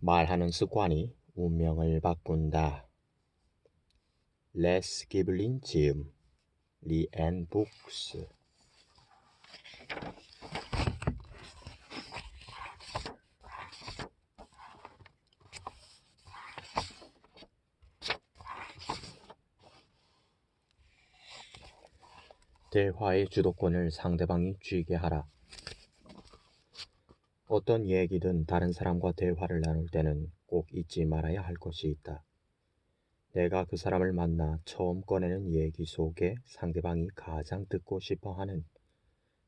말하는 습관이 운명을 바꾼다. 레스 기블린 지음, 리앤 북스. 대화의 주도권을 상대방이 쥐게 하라. 어떤 얘기든 다른 사람과 대화를 나눌 때는 꼭 잊지 말아야 할 것이 있다. 내가 그 사람을 만나 처음 꺼내는 얘기 속에 상대방이 가장 듣고 싶어하는,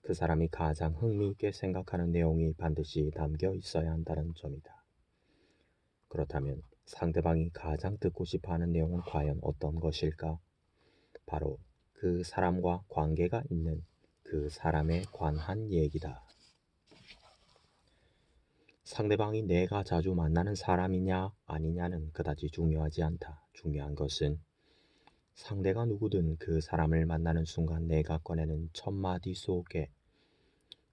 그 사람이 가장 흥미있게 생각하는 내용이 반드시 담겨 있어야 한다는 점이다. 그렇다면 상대방이 가장 듣고 싶어하는 내용은 과연 어떤 것일까? 바로 그 사람과 관계가 있는 그 사람에 관한 얘기다. 상대방이 내가 자주 만나는 사람이냐 아니냐는 그다지 중요하지 않다. 중요한 것은 상대가 누구든 그 사람을 만나는 순간 내가 꺼내는 첫 마디 속에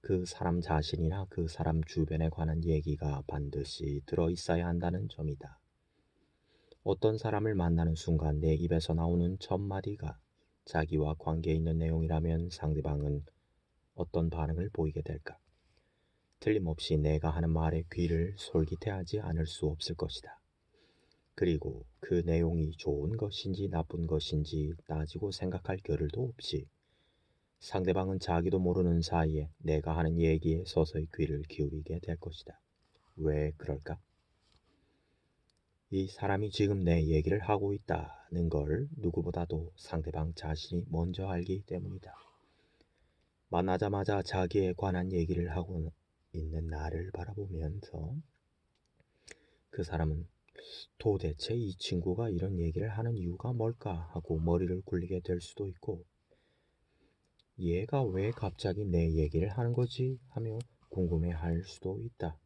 그 사람 자신이나 그 사람 주변에 관한 얘기가 반드시 들어있어야 한다는 점이다. 어떤 사람을 만나는 순간 내 입에서 나오는 첫 마디가 자기와 관계 있는 내용이라면 상대방은 어떤 반응을 보이게 될까? 틀림없이 내가 하는 말에 귀를 솔깃해하지 않을 수 없을 것이다. 그리고 그 내용이 좋은 것인지 나쁜 것인지 따지고 생각할 겨를도 없이 상대방은 자기도 모르는 사이에 내가 하는 얘기에 서서히 귀를 기울이게 될 것이다. 왜 그럴까? 이 사람이 지금 내 얘기를 하고 있다는 걸 누구보다도 상대방 자신이 먼저 알기 때문이다. 만나자마자 자기에 관한 얘기를 하고 있는 나를 바라보면서 그 사람은 도대체 이 친구가 이런 얘기를 하는 이유가 뭘까 하고 머리를 굴리게 될 수도 있고, 얘가 왜 갑자기 내 얘기를 하는 거지 하며 궁금해할 수도 있다.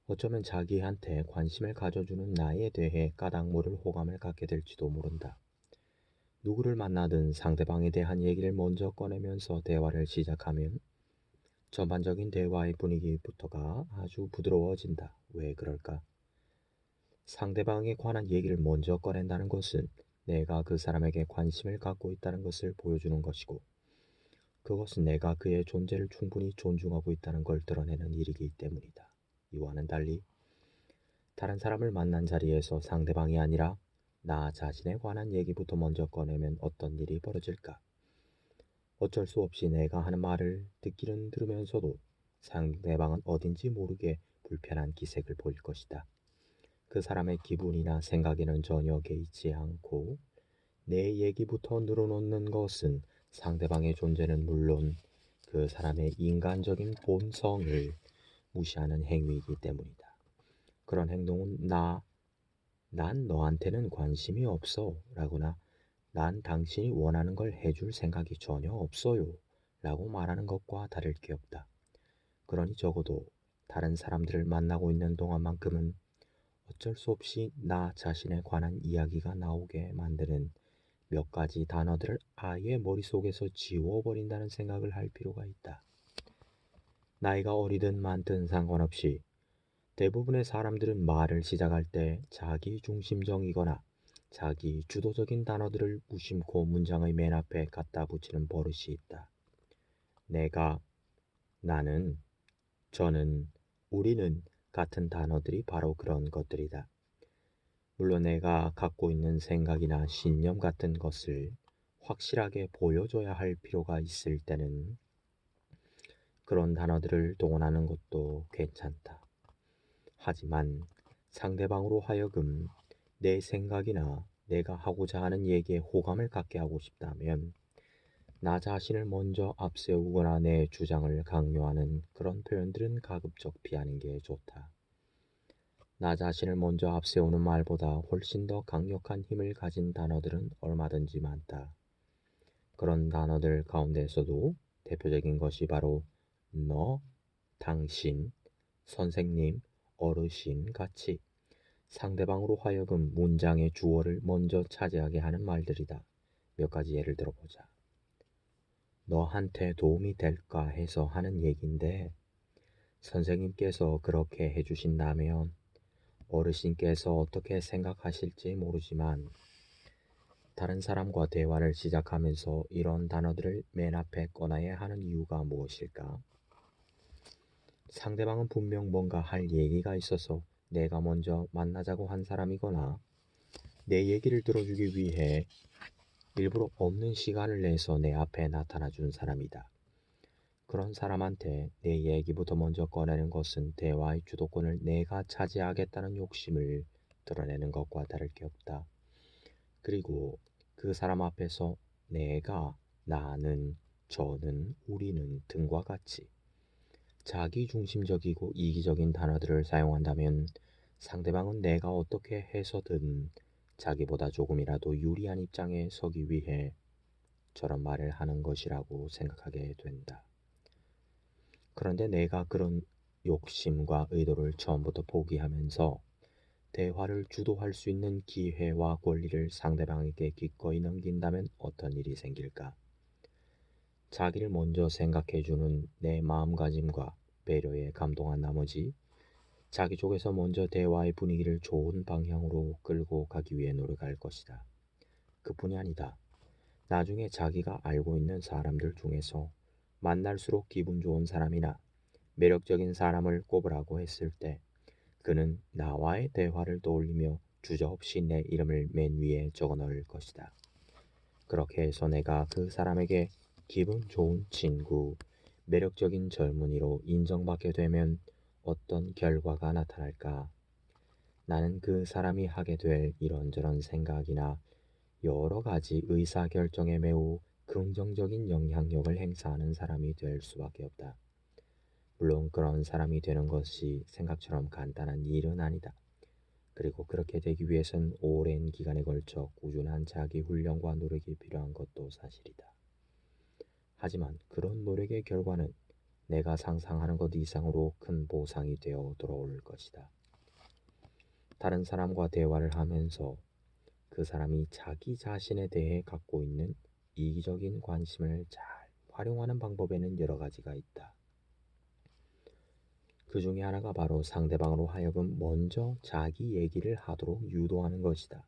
어쩌면 자기한테 관심을 가져주는 나에 대해 까닭 모를 호감을 갖게 될지도 모른다. 누구를 만나든 상대방에 대한 얘기를 먼저 꺼내면서 대화를 시작하면 전반적인 대화의 분위기부터가 아주 부드러워진다. 왜 그럴까? 상대방에 관한 얘기를 먼저 꺼낸다는 것은 내가 그 사람에게 관심을 갖고 있다는 것을 보여주는 것이고, 그것은 내가 그의 존재를 충분히 존중하고 있다는 걸 드러내는 일이기 때문이다. 이와는 달리 다른 사람을 만난 자리에서 상대방이 아니라 나 자신에 관한 얘기부터 먼저 꺼내면 어떤 일이 벌어질까? 어쩔 수 없이 내가 하는 말을 듣기는 들으면서도 상대방은 어딘지 모르게 불편한 기색을 보일 것이다. 그 사람의 기분이나 생각에는 전혀 개의치 않고 내 얘기부터 늘어놓는 것은 상대방의 존재는 물론 그 사람의 인간적인 본성을 무시하는 행위이기 때문이다. 그런 행동은 난 너한테는 관심이 없어 라거나 난 당신이 원하는 걸 해줄 생각이 전혀 없어요 라고 말하는 것과 다를 게 없다. 그러니 적어도 다른 사람들을 만나고 있는 동안만큼은 어쩔 수 없이 나 자신에 관한 이야기가 나오게 만드는 몇 가지 단어들을 아예 머릿속에서 지워버린다는 생각을 할 필요가 있다. 나이가 어리든 많든 상관없이 대부분의 사람들은 말을 시작할 때 자기 중심적이거나 자기 주도적인 단어들을 무심코 문장의 맨 앞에 갖다 붙이는 버릇이 있다. 내가, 나는, 저는, 우리는 같은 단어들이 바로 그런 것들이다. 물론 내가 갖고 있는 생각이나 신념 같은 것을 확실하게 보여줘야 할 필요가 있을 때는 그런 단어들을 동원하는 것도 괜찮다. 하지만 상대방으로 하여금 내 생각이나 내가 하고자 하는 얘기에 호감을 갖게 하고 싶다면 나 자신을 먼저 앞세우거나 내 주장을 강요하는 그런 표현들은 가급적 피하는 게 좋다. 나 자신을 먼저 앞세우는 말보다 훨씬 더 강력한 힘을 가진 단어들은 얼마든지 많다. 그런 단어들 가운데서도 대표적인 것이 바로 너, 당신, 선생님, 어르신 같이 상대방으로 하여금 문장의 주어를 먼저 차지하게 하는 말들이다. 몇 가지 예를 들어보자. 너한테 도움이 될까 해서 하는 얘기인데 선생님께서 그렇게 해주신다면 어르신께서 어떻게 생각하실지 모르지만 다른 사람과 대화를 시작하면서 이런 단어들을 맨 앞에 꺼놔야 하는 이유가 무엇일까? 상대방은 분명 뭔가 할 얘기가 있어서 내가 먼저 만나자고 한 사람이거나 내 얘기를 들어주기 위해 일부러 없는 시간을 내서 내 앞에 나타나 준 사람이다. 그런 사람한테 내 얘기부터 먼저 꺼내는 것은 대화의 주도권을 내가 차지하겠다는 욕심을 드러내는 것과 다를 게 없다. 그리고 그 사람 앞에서 내가, 나는, 저는, 우리는 등과 같이 자기중심적이고 이기적인 단어들을 사용한다면 상대방은 내가 어떻게 해서든 자기보다 조금이라도 유리한 입장에 서기 위해 저런 말을 하는 것이라고 생각하게 된다. 그런데 내가 그런 욕심과 의도를 처음부터 포기하면서 대화를 주도할 수 있는 기회와 권리를 상대방에게 기꺼이 넘긴다면 어떤 일이 생길까? 자기를 먼저 생각해주는 내 마음가짐과 배려에 감동한 나머지 자기 쪽에서 먼저 대화의 분위기를 좋은 방향으로 끌고 가기 위해 노력할 것이다. 그뿐이 아니다. 나중에 자기가 알고 있는 사람들 중에서 만날수록 기분 좋은 사람이나 매력적인 사람을 꼽으라고 했을 때 그는 나와의 대화를 떠올리며 주저없이 내 이름을 맨 위에 적어 넣을 것이다. 그렇게 해서 내가 그 사람에게 기분 좋은 친구, 매력적인 젊은이로 인정받게 되면 어떤 결과가 나타날까? 나는 그 사람이 하게 될 이런저런 생각이나 여러 가지 의사결정에 매우 긍정적인 영향력을 행사하는 사람이 될 수밖에 없다. 물론 그런 사람이 되는 것이 생각처럼 간단한 일은 아니다. 그리고 그렇게 되기 위해선 오랜 기간에 걸쳐 꾸준한 자기 훈련과 노력이 필요한 것도 사실이다. 하지만 그런 노력의 결과는 내가 상상하는 것 이상으로 큰 보상이 되어 돌아올 것이다. 다른 사람과 대화를 하면서 그 사람이 자기 자신에 대해 갖고 있는 이기적인 관심을 잘 활용하는 방법에는 여러 가지가 있다. 그 중에 하나가 바로 상대방으로 하여금 먼저 자기 얘기를 하도록 유도하는 것이다.